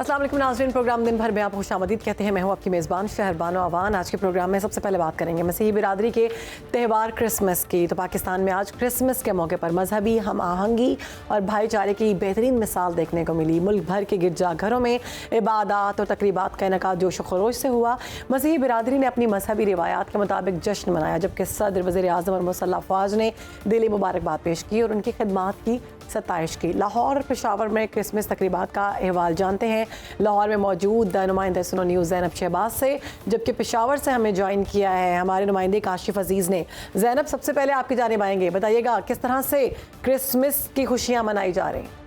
अस्सलाम वालेकुम नाज़रीन, प्रोग्राम दिन भर में आप खुशामदीद कहते हैं। मैं हूँ आपकी मेज़बान शहरबानो अवान। आज के प्रोग्राम में सबसे पहले बात करेंगे मसीही बिरादरी के त्यौहार क्रिसमस की। तो पाकिस्तान में आज क्रिसमस के मौके पर मजहबी हम आहंगी और भाईचारे की बेहतरीन मिसाल देखने को मिली। मुल्क भर के गिरजाघरों में इबादत और तकरीबात का इनेकाद जोश व खरोश से हुआ। मसीही बिरादरी ने अपनी मजहबी रिवायात के मुताबिक जश्न मनाया, जबकि सदर वज़ीर आज़म और मुसल्लह अफ़वाज ने दिली मुबारकबाद पेश की और उनकी खिदमात की सताइश की। लाहौर और पेशावर में क्रिसमस तकरीबात का अहवाल जानते हैं। लाहौर में मौजूद नुमाइंदा सुनो न्यूज़ ज़ैनब शहबाज से, जबकि पेशावर से हमें ज्वाइन किया है हमारे नुमाइंदे काशिफ अजीज़ ने। ज़ैनब, सबसे पहले आपकी जानिब आएंगे, बताइएगा किस तरह से क्रिसमस की खुशियाँ मनाई जा रही हैं?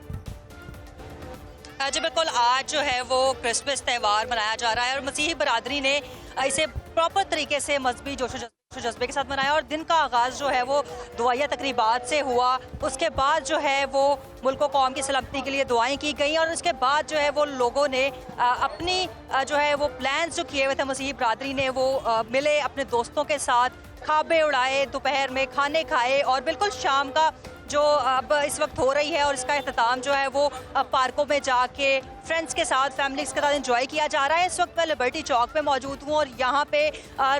जी बिल्कुल, आज जो है वो क्रिसमस त्यौहार मनाया जा रहा है और मसीही बरादरी ने इसे प्रॉपर तरीके से मजहबी जोश जज्बे के साथ मनाया। और दिन का आगाज़ जो है वो दुआया तकरीबात से हुआ। उसके बाद जो है वो मुल्क व कौम की सलामती के लिए दुआएं की गई और उसके बाद जो है वो लोगों ने अपनी जो है वो प्लान्स जो किए हुए थे, मसीही बरादरी ने वो मिले अपने दोस्तों के साथ, खाबे उड़ाए, दोपहर में खाने खाए और बिल्कुल शाम का जो अब इस वक्त हो रही है और इसका अख्ताम जो है वो पार्कों में जाके फ्रेंड्स के साथ, फैमिलीज के साथ एंजॉय किया जा रहा है। इस वक्त मैं लिबर्टी चौक पे मौजूद हूँ और यहाँ पे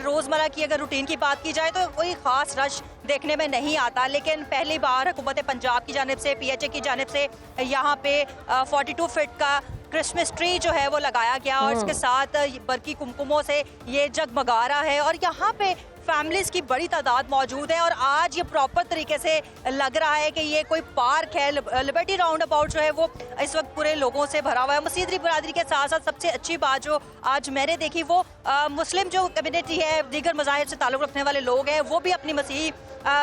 रोज़मर्रा की अगर रूटीन की बात की जाए तो कोई ख़ास रश देखने में नहीं आता, लेकिन पहली बार हुकूमत पंजाब की जानिब से, PHA की जानिब से यहाँ पे 42 फीट का क्रिसमस ट्री जो है वो लगाया गया और इसके साथ बरकी कुमकुमों से ये जगमगा रहा है और यहाँ पे फैमिलीज की बड़ी तादाद मौजूद है और आज ये प्रॉपर तरीके से लग रहा है कि ये कोई पार्क है। लिबर्टी राउंड अबाउट जो है वो इस वक्त पूरे लोगों से भरा हुआ है। मसीही बरादरी के साथ साथ सबसे अच्छी बात जो आज मैंने देखी वो मुस्लिम जो कम्युनिटी है, दीगर मज़ाहिब से ताल्लुक़ रखने वाले लोग हैं, वो भी अपनी मसीही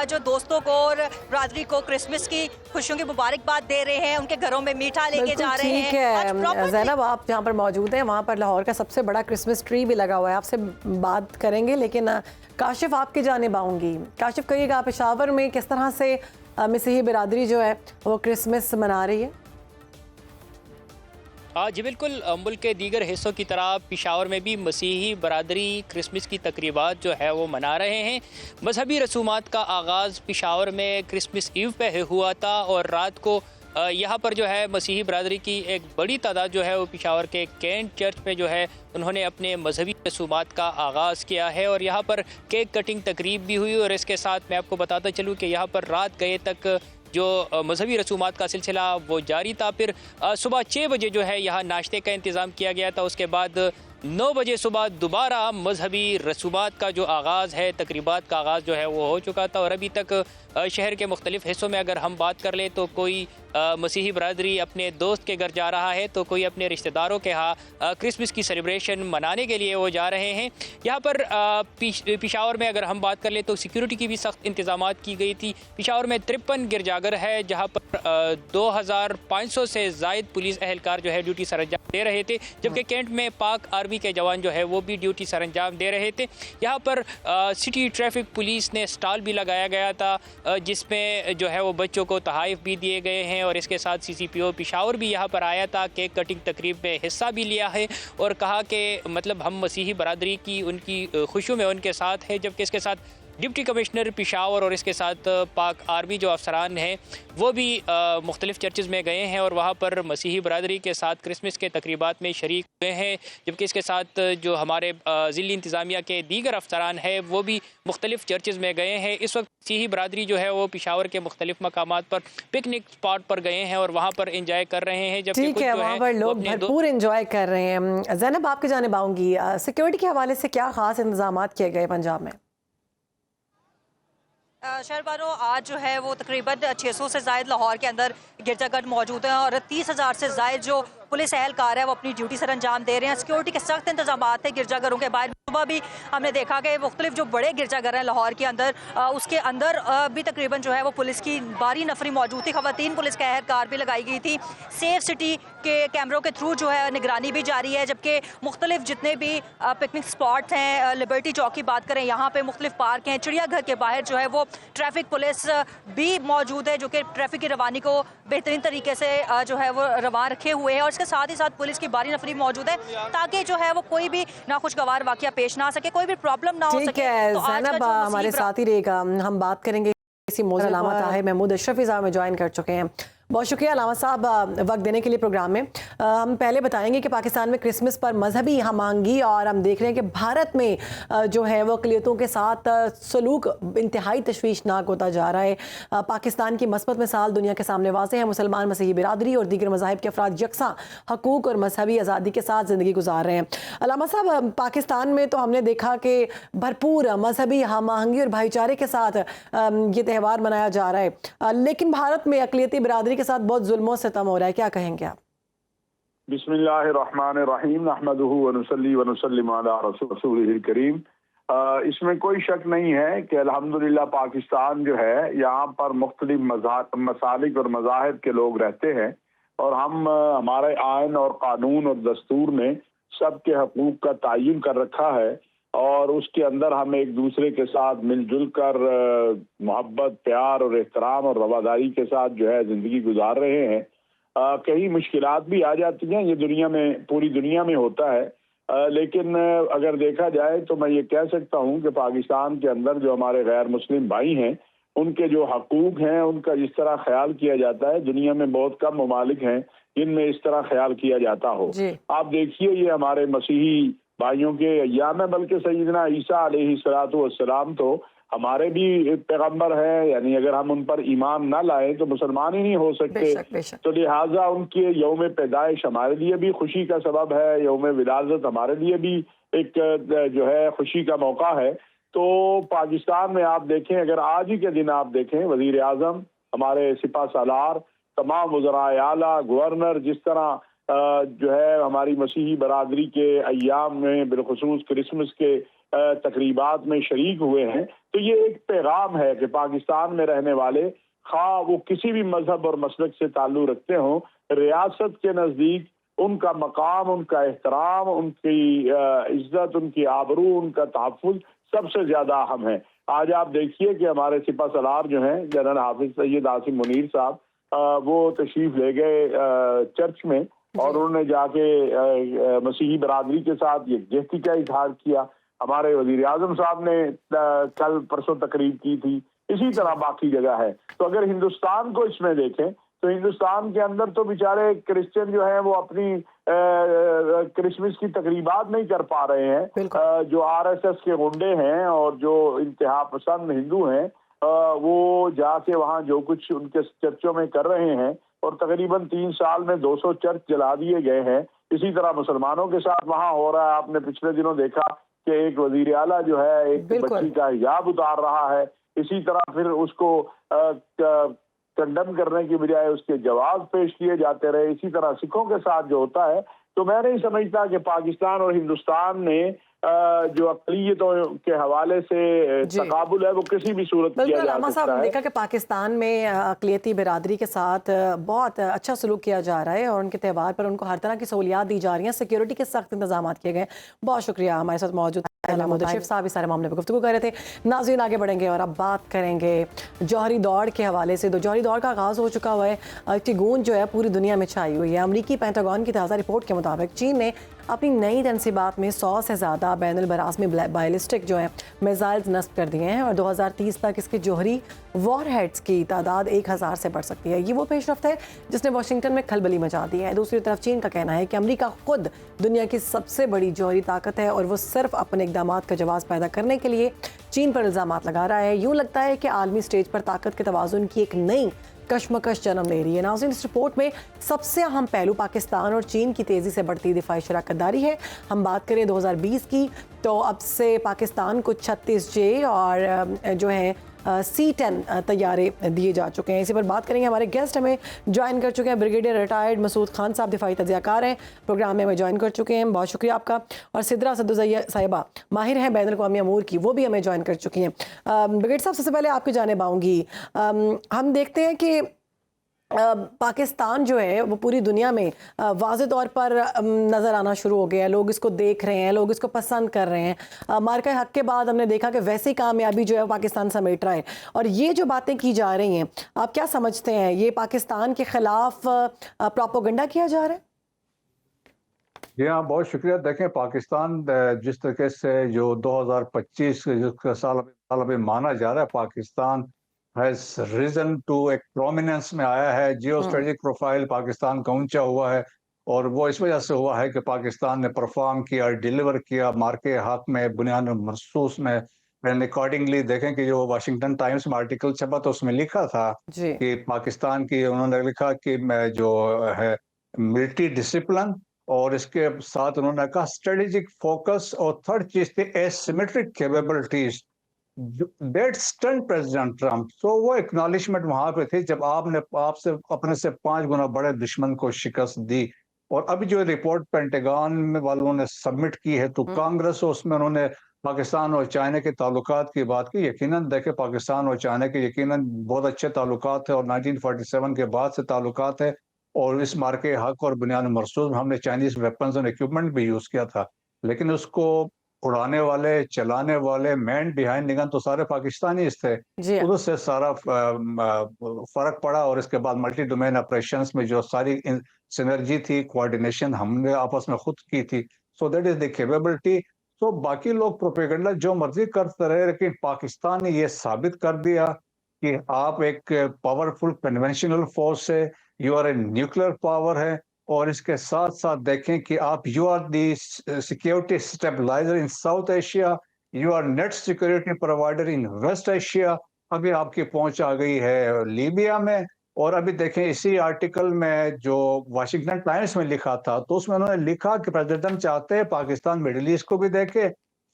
जो दोस्तों को और बरादरी को क्रिसमस की खुशियों की मुबारकबाद दे रहे हैं, उनके घरों में मीठा लेके जा रहे हैं। ठीक है ज़ैनब, आप जहाँ पर मौजूद हैं वहाँ पर लाहौर का सबसे बड़ा क्रिसमस ट्री भी लगा हुआ है। आपसे बात करेंगे, लेकिन काशिफ आपकी जानिब आऊँगी। काशिफ, कहिएगा पेशावर में किस तरह से मसीही बिरादरी जो है वो क्रिसमस मना रही है? जी बिल्कुल, मुल्क के दीगर हिस्सों की तरह पेशावर में भी मसीही बरादरी क्रिसमस की तकरीबात जो है वो मना रहे हैं। मजहबी रसूमात का आगाज़ पेशावर में क्रिसमस ईव पे हुआ था और रात को यहाँ पर जो है मसीही बरादरी की एक बड़ी तादाद जो है वो पेशावर के कैंट चर्च में जो है उन्होंने अपने मजहबी रसूमात का आगाज़ किया है और यहाँ पर केक कटिंग तकरीब भी हुई। और इसके साथ मैं आपको बताता चलूँ कि यहाँ पर रात गए तक जो मजहबी रसूमात का सिलसिला वो जारी था। फिर सुबह 6 बजे जो है यहाँ नाश्ते का इंतज़ाम किया गया था। उसके बाद 9 बजे सुबह दोबारा मजहबी रसूमात का जो आगाज़ है, तकरीबात का आगाज़ जो है वो हो चुका था। और अभी तक शहर के मुख्तलिफ़ हिस्सों में अगर हम बात कर लें तो कोई मसीही बरादरी अपने दोस्त के घर जा रहा है तो कोई अपने रिश्तेदारों के यहाँ क्रिसमस की सेलिब्रेशन मनाने के लिए वो जा रहे हैं। यहाँ पर पेशावर में अगर हम बात कर लें तो सिक्योरिटी की भी सख्त इंतज़ामात की गई थी। पेशावर में 53 गिरजाघर है जहाँ पर 2500 से ज़ायद पुलिस एहलकार जो है ड्यूटी सरअंजाम दे रहे थे, जबकि कैंट में पाक आर्मी के जवान जो है वो भी ड्यूटी सरअंजाम दे रहे थे। यहाँ पर सिटी ट्रैफिक पुलिस ने स्टॉल भी लगाया गया था जिसमें जो है वो बच्चों को तहाइफ भी दिए गए हैं और इसके साथ CCPO पेशावर भी यहाँ पर आया था, केक कटिंग तकरीब में हिस्सा भी लिया है और कहा कि मतलब हम मसीही बरादरी की उनकी खुशियों में उनके साथ है। जबकि इसके साथ डिप्टी कमिश्नर पेशावर और इसके साथ पाक आर्मी जो अफसरान हैं वो भी मुख्तलिफ़ चर्चेज़ में गए हैं और वहाँ पर मसीही बरादरी के साथ क्रिसमस के तकरीबात में शरीक हुए हैं। जबकि इसके साथ जो हमारे ज़िली इंतज़ामिया के दीगर अफसरान हैं वो भी मुख्तलिफ़ चर्चेज़ में गए हैं। इस वक्त मसीही बरादरी जो है वो पेशावर के मुख्तलिफ़ मकामात पर पिकनिक स्पॉट पर गए हैं और वहाँ पर इंजॉय कर रहे हैं। जबकि ठीक है, वहाँ पर लोग भरपूर इंजॉय कर रहे हैं। ज़ैनब, आपकी जानिब आऊँगी, सिक्योरिटी के हवाले से क्या ख़ास इंतज़ाम किए गए पंजाब में? शहरबानो, आज जो है वो तकरीबन 600 से ज़ायद लाहौर के अंदर गिरजाघर मौजूद हैं और 30,000 से ज़ायद जो पुलिस एहलकार है वो अपनी ड्यूटी सर अंजाम दे रहे हैं। सिक्योरिटी के सख्त इंतजाम हैं गिरजाघरों के बाहर। सुबह भी हमने देखा कि मुख्तलिफ जो बड़े गिरजाघर हैं लाहौर के अंदर, उसके अंदर भी तकरीबन जो है वो पुलिस की भारी नफरी मौजूद थी। ख़वातीन पुलिस का एहलकार भी लगाई गई थी। सेफ सिटी के कैमरों के थ्रू जो है निगरानी भी जारी है। जबकि मुख्तलिफ जितने भी पिकनिक स्पॉट्स हैं, लिबर्टी चौक की बात करें, यहाँ पे मुख्तलिफ पार्क हैं, चिड़ियाघर के बाहर जो है वो ट्रैफिक पुलिस भी मौजूद है जो कि ट्रैफिक की रवानी को बेहतरीन तरीके से जो है वो रवा रखे हुए हैं। और इसके साथ ही साथ पुलिस की भारी नफरी मौजूद है ताकि जो है वो कोई भी नाखुशगवार वाकया पेश ना आ सके, कोई भी प्रॉब्लम ना हो सके। ठीक है ज़ैनब, हमारे साथ ही रहेगा, हम बात करेंगे इसी मौजूद। महमूद अशरफ में ज्वाइन कर चुके हैं। बहुत शुक्रिया अलामा साहब वक्त देने के लिए प्रोग्राम में। हम पहले बताएंगे कि पाकिस्तान में क्रिसमस पर मजहबी हम आहंगी और हम देख रहे हैं कि भारत में जो है वो अक़लियतों के साथ सलूक इंतहाई तशवीशनाक होता जा रहा है। पाकिस्तान की मस्बत मिसाल दुनिया के सामने वाज़ेह है। मुसलमान मसीही बिरादरी और दीगर मज़ाहिब के अफराद यकसा हकूक़ और मजहबी आज़ादी के साथ ज़िंदगी गुजार रहे हैं। अलामा साहब, पाकिस्तान में तो हमने देखा कि भरपूर मजहबी हम आहंगी और भाईचारे के साथ ये त्यौहार मनाया जा रहा है, लेकिन भारत में अक़लियती बिरादरी के साथ बहुत जुल्म सितम हो रहा है, क्या कहेंगे आप? बिस्मिल्लाहिर्रहमानिर्रहीम नहमदुहु व नुसल्ली व नुसल्लिमु अला रसूलिहिल करीम। इसमें कोई शक नहीं है कि अल्हम्दुलिल्लाह पाकिस्तान जो है यहाँ पर मुख्तलिफ मसालिक और मज़ाहिब के लोग रहते हैं और हम हमारे आइन और कानून और दस्तूर ने सबके हकूक़ का तयन कर रखा है और उसके अंदर हम एक दूसरे के साथ मिलजुल कर मोहब्बत, प्यार और एहतराम और रवादारी के साथ जो है ज़िंदगी गुजार रहे हैं। कहीं मुश्किलात भी आ जाती हैं, ये दुनिया में, पूरी दुनिया में होता है, लेकिन अगर देखा जाए तो मैं ये कह सकता हूँ कि पाकिस्तान के अंदर जो हमारे गैर मुस्लिम भाई हैं उनके जो हकूक़ हैं उनका जिस तरह ख्याल किया जाता है, दुनिया में बहुत कम ममालिक हैं जिनमें इस तरह ख्याल किया जाता हो। आप देखिए ये हमारे मसीही भाइयों के अय्याम है, बल्कि सैयदना ईसा अलैहिस्सलातु वस्सलाम तो हमारे भी पैगंबर है, यानी अगर हम उन पर ईमान ना लाएं तो मुसलमान ही नहीं हो सकते। बेशक। तो लिहाजा उनके यौम पैदाइश हमारे लिए भी खुशी का सबब है, यौम विलादत हमारे लिए भी एक जो है खुशी का मौका है। तो पाकिस्तान में आप देखें, अगर आज ही के दिन आप देखें, वजीर आजम, हमारे सिपा सालार, तमाम वज़राए आला, गवर्नर जिस तरह जो है हमारी मसीही बरादरी के अय्याम में बिलखुसूस क्रिसमस के तकरीबात में शरीक हुए हैं, तो ये एक पैगाम है कि पाकिस्तान में रहने वाले खा वो किसी भी मजहब और मसलक से ताल्लुक़ रखते हों, रियासत के नज़दीक उनका मकाम, उनका एहतराम, उनकी इज्जत, उनकी आबरू, उनका तहफ़्फ़ुज़ सबसे ज़्यादा अहम है। आज आप देखिए कि हमारे सिपा सलार जो हैं जनरल हाफिज सैयद आसिम मुनीर साहब, वो तशरीफ़ ले गए चर्च में और उन्होंने जाके मसीही बरादरी के साथ यकजहती का इजहार किया। हमारे वज़ीर आज़म साहब ने कल परसों तकरीब की थी, इसी तरह बाकी जगह है। तो अगर हिंदुस्तान को इसमें देखें तो हिंदुस्तान के अंदर तो बेचारे क्रिश्चियन जो हैं वो अपनी क्रिसमस की तकरीबात नहीं कर पा रहे हैं। जो आरएसएस के गुंडे हैं और जो इंतहा पसंद हिंदू हैं वो जाके वहाँ जो कुछ उनके चर्चों में कर रहे हैं और तकरीबन 3 साल में 200 चर्च जला दिए गए हैं। इसी तरह मुसलमानों के साथ वहाँ हो रहा है। आपने पिछले दिनों देखा कि एक वजीर आला जो है एक बच्ची का हिजाब उतार रहा है, इसी तरह फिर उसको कंडम करने की बजाय उसके जवाब पेश किए जाते रहे। इसी तरह सिखों के साथ जो होता है, तो मैं नहीं समझता कि पाकिस्तान और हिंदुस्तान ने जो अक़लियतों के हवाले से तकाबुल है वो किसी भी सूरत किया जा सकता है। देखा कि पाकिस्तान में अक़लियती बिरादरी के साथ बहुत अच्छा सलूक किया जा रहा है और उनके त्यौहार पर उनको हर तरह की सहूलियात दी जा रही हैं, सिक्योरिटी के सख्त इंतजाम किए गए। बहुत शुक्रिया हमारे साथ मौजूद मुदशिफ साहब इस सारे मामले पर गुफ्तगू कर रहे थे। नाज़रीन आगे बढ़ेंगे और अब बात करेंगे जौहरी दौड़ के हवाले से। तो जौहरी दौड़ का आगाज़ हो चुका हुआ है, इसकी गूंज जो है पूरी दुनिया में छाई हुई है। अमरीकी पेंटागन की ताज़ा रिपोर्ट के मुताबिक चीन ने अपनी नई तनसीबात में 100 से ज़्यादा बैनुल-बराज़मी बैलिस्टिक जो है मिसाइल्स नस्ब कर दिए हैं और 2030 तक इसके जौहरी वॉरहेड्स की तादाद 1000 से बढ़ सकती है। ये वो पेशरफ्त है जिसने वाशिंगटन में खलबली मचा दी है। दूसरी तरफ चीन का कहना है कि अमेरिका खुद दुनिया की सबसे बड़ी जौहरी ताकत है और वो सिर्फ अपने इक़दामात का जवाब पैदा करने के लिए चीन पर इल्ज़ामात लगा रहा है। यूँ लगता है कि आलमी स्टेज पर ताकत के तवाज़ुन की एक नई कशमकश जन्म ले रही है। नाज़रीन, इस रिपोर्ट में सबसे अहम पहलू पाकिस्तान और चीन की तेज़ी से बढ़ती दिफाई शराकतदारी है। हम बात करें 2020 की, तो अब से पाकिस्तान को 36J और जो है C-10 तैयारे दिए जा चुके हैं। इसी पर बात करेंगे। हमारे गेस्ट हमें ज्वाइन कर चुके हैं, ब्रिगेडियर रिटायर्ड मसूद खान साहब, दिफाई तज्ज़ियाकार हैं, प्रोग्राम में हमें ज्वाइन कर चुके हैं, बहुत शुक्रिया आपका। और सिद्रा सद्दुज़ैया साहिबा माहिर हैं बैनुल-अक़वामी अमूर की, वो भी हमें ज्वाइन कर चुकी हैं। ब्रिगेड साहब, सबसे पहले आपकी जानिब आऊँगी। हम देखते हैं कि पाकिस्तान जो है वो पूरी दुनिया में वाज़े तौर पर नज़र आना शुरू हो गया है। लोग इसको देख रहे हैं, लोग इसको पसंद कर रहे हैं। मार्का हक के बाद हमने देखा कि वैसी कामयाबी जो है पाकिस्तान समेट रहा है और ये जो बातें की जा रही हैं, आप क्या समझते हैं, ये पाकिस्तान के ख़िलाफ़ प्रोपेगेंडा किया जा रहा है? जी हाँ, बहुत शुक्रिया। देखें, पाकिस्तान जिस तरीके से जो 2025 साल अभी माना जा रहा है, पाकिस्तान हैज रिजन टू एक प्रोमिनेंस में आया है। जियो स्ट्रेटेजिक प्रोफाइल पाकिस्तान का ऊंचा हुआ है और वो इस वजह से हुआ है कि पाकिस्तान ने परफॉर्म किया, डिलीवर किया मार के हक में, बुनियाद महसूस में। एंड अकॉर्डिंगली देखें कि जो वाशिंगटन टाइम्स में आर्टिकल छपा तो उसमें लिखा था जी। कि पाकिस्तान की, उन्होंने लिखा कि मैं जो है मिलिट्री डिसिप्लिन और इसके साथ उन्होंने कहा स्ट्रेटेजिक फोकस, और थर्ड चीज थी asymmetric capabilities that stunt president Trump. तो वो एक्नॉलेजमेंट वहां पे थी जब आपने आपसे अपने से 5 गुना बड़े दुश्मन को शिकस्त दी। और अभी जो रिपोर्ट पेंटागन वालों ने सबमिट की है तो कांग्रेस, उसमें उन्होंने पाकिस्तान और चाइना के ताल्लुकात की बात की। यकीनन देखे पाकिस्तान और चाइना के यकीनन बहुत अच्छे ताल्लुकात है और 1947 के बाद से ताल्लुकात है, और इस मार के हक और बुनियाद मरसूद में हमने चाइनीज वेपन्स और इक्विपमेंट भी यूज किया था, लेकिन उसको उड़ाने वाले, चलाने वाले, मैन बिहाइंड द गन तो सारे पाकिस्तानी थे। जी हाँ। उससे सारा फर्क पड़ा। और इसके बाद मल्टी डोमेन ऑपरेशंस में जो सारी सिनर्जी थी, कोऑर्डिनेशन हमने आपस में खुद की थी। So that is the capability. तो बाकी लोग प्रोपेगेंडा जो मर्जी करते रहे, लेकिन पाकिस्तान ने ये साबित कर दिया कि आप एक पावरफुल कन्वेंशनल फोर्स है, you are a nuclear power है, और इसके साथ साथ देखें कि आप you are the security stabiliser in South Asia, you are net security provider in West Asia. अभी आपकी पहुंच आ गई है लीबिया में। और अभी देखें इसी आर्टिकल में जो वाशिंगटन टाइम्स में लिखा था, तो उसमें उन्होंने लिखा कि प्रेसिडेंट चाहते हैं पाकिस्तान मिडिल ईस्ट को भी देखे,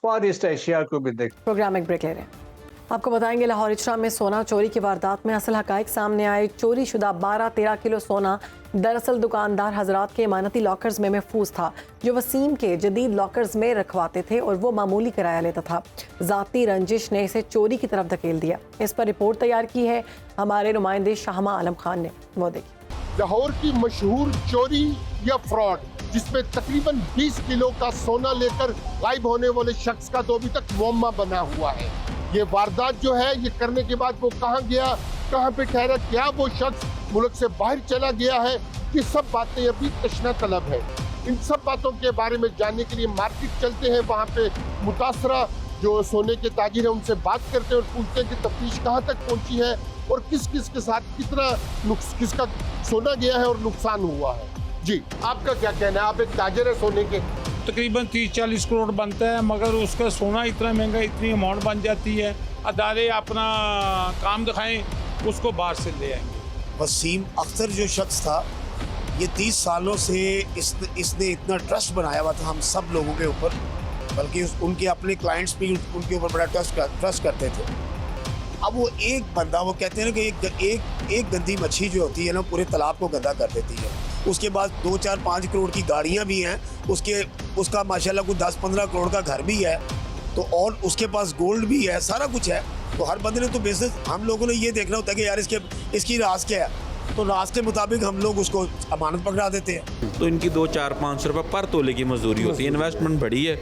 फार ईस्ट एशिया को भी देखे। प्रोग्राम एक ब्रेक ले रहे हैं। आपको बताएंगे लाहौर इचरा में सोना चोरी की वारदात में असल हकाइक सामने आए। चोरी शुदा 12-13 किलो सोना दरअसल दुकानदार हजरात के इमानती लॉकर्स में महफूज था, जो वसीम के जदीद लॉकर्स में रखवाते थे और वो मामूली किराया लेता था। जाती रंजिश ने इसे चोरी की तरफ धकेल दिया। इस पर रिपोर्ट तैयार की है हमारे नुमाइंदे शाहमा आलम खान ने। वो देखिए। लाहौर की मशहूर चोरी या फ्रॉड, जिसमें तकरीबन 20 किलो का सोना लेकर गायब होने वाले शख्स का तो अभी तक मुअम्मा बना हुआ है। ये वारदात जो है, ये करने के बाद वो कहाँ गया, कहाँ पे ठहरा, क्या वो शख्स मुल्क से बाहर चला गया है, ये सब बातें अभी तशना तलब है। इन सब बातों के बारे में जानने के लिए मार्केट चलते हैं। वहाँ पे मुतासरा जो सोने के ताजिर हैं उनसे बात करते हैं और पूछते हैं कि तफ्तीश कहाँ तक पहुँची है और किस किस के साथ कितना किसका सोना गया है और नुकसान हुआ है। जी, आपका क्या कहना है? आप एक ताजिर है सोने के। तकरीबन 30-40 करोड़ बनता है, मगर उसका सोना इतना महंगा, इतनी अमाउंट बन जाती है। अदारे अपना काम दिखाएं, उसको बाहर से ले आएंगे। वसीम अख्तर जो शख्स था, ये 30 सालों से इसने इतना ट्रस्ट बनाया हुआ था हम सब लोगों के ऊपर, बल्कि उनके अपने क्लाइंट्स भी उनके ऊपर बड़ा ट्रस्ट करते थे। अब वो एक बंदा, वो कहते हैं ना कि एक गंदी मच्छी जो होती है ना, पूरे तालाब को गंदा कर देती है। उसके बाद 2-4-5 करोड़ की गाड़ियाँ भी हैं, उसका माशाल्लाह कुछ 10-15 करोड़ का घर भी है, तो और उसके पास गोल्ड भी है, सारा कुछ है। तो हर बंदे ने तो बिजनेस, हम लोगों ने ये देखना होता है कि यार इसकी राज क्या है, तो राज के मुताबिक हम लोग उसको अमानत पकड़ा देते हैं। तो इनकी 2-4-500 रुपये पर तोले की मजदूरी होती है। इन्वेस्टमेंट बड़ी है,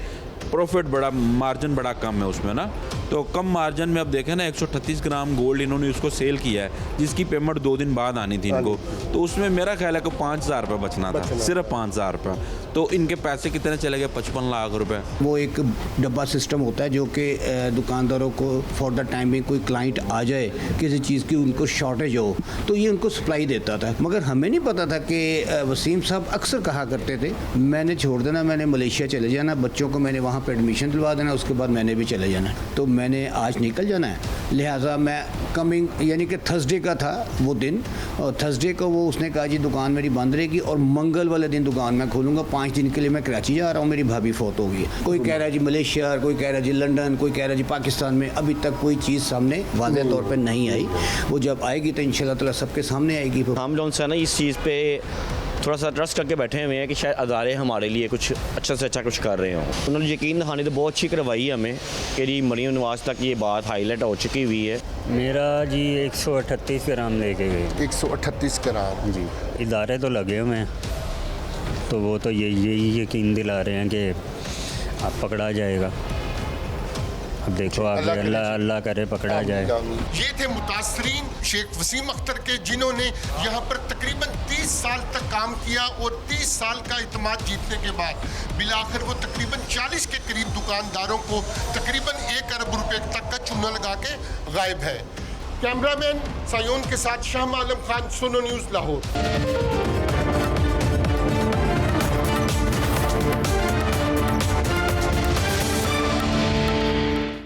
प्रॉफिट बड़ा, मार्जिन बड़ा कम है उसमें ना। तो कम मार्जिन में अब देखें ना, 138 ग्राम गोल्ड इन्होंने उसको सेल किया है, जिसकी पेमेंट 2 दिन बाद आनी थी इनको। तो उसमें मेरा ख्याल है कि 5,000 रुपये बचना था, सिर्फ 5,000 रुपये। तो इनके पैसे कितने चले गए? 55 लाख रुपए। वो एक डब्बा सिस्टम होता है जो कि दुकानदारों को फॉर द टाइमिंग कोई क्लाइंट आ जाए, किसी चीज़ की उनको शॉर्टेज हो, तो ये उनको सप्लाई देता था। मगर हमें नहीं पता था कि वसीम साहब अक्सर कहा करते थे, मैंने छोड़ देना, मैंने मलेशिया चले जाना, बच्चों को मैंने वहाँ पर एडमिशन दिलवा देना, उसके बाद मैंने भी चले जाना। तो मैंने आज निकल जाना है, लिहाजा मैं कमिंग यानी कि थर्सडे का था वो दिन, और थर्सडे को वो उसने कहा जी दुकान मेरी बंद रहेगी और मंगल वाले दिन दुकान मैं खोलूँगा। 5 दिन के लिए मैं कराची जा रहा हूँ, मेरी भाभी फौत हो गई है। कोई कह रहा है जी मलेशिया, कोई कह रहा है जी लंदन, कोई कह रहा है जी पाकिस्तान में। अभी तक कोई चीज़ सामने वाज़ेह तौर पर नहीं आई। वो जब आएगी तो इंशाल्लाह ताला सबके सामने आएगी। हम लोग से ना इस चीज़ पे थोड़ा सा ट्रस्ट करके बैठे हुए हैं कि शायद अदारे हमारे लिए कुछ अच्छा से अच्छा कुछ कर रहे हों। उन्होंने यकीन दिखाने तो बहुत अच्छी करवाई हमें कि जी मरीम नवाज तक ये बात हाईलाइट हो चुकी हुई है। मेरा जी 138 ग्राम लेके गए। 138 ग्राम जी। इदारे तो लगे हुए हैं, तो वो तो यही यकीन दिला रहे हैं कि आप पकड़ा जाएगा। अब देखो आगे, अल्लाह करे पकड़ा जाए। ये थे मुतासरीन शेख वसीम अख्तर के, जिन्होंने यहाँ पर तकरीबन 30 साल तक काम किया और 30 साल का इत्मीनान जीतने के बाद बिलाखिर वो तकरीबन 40 के करीब दुकानदारों को तकरीबन 1 अरब रुपए तक का चूना लगा के गायब है। कैमरामैन सयून के साथ शाह आलम खान, सुनो न्यूज़, लाहौर।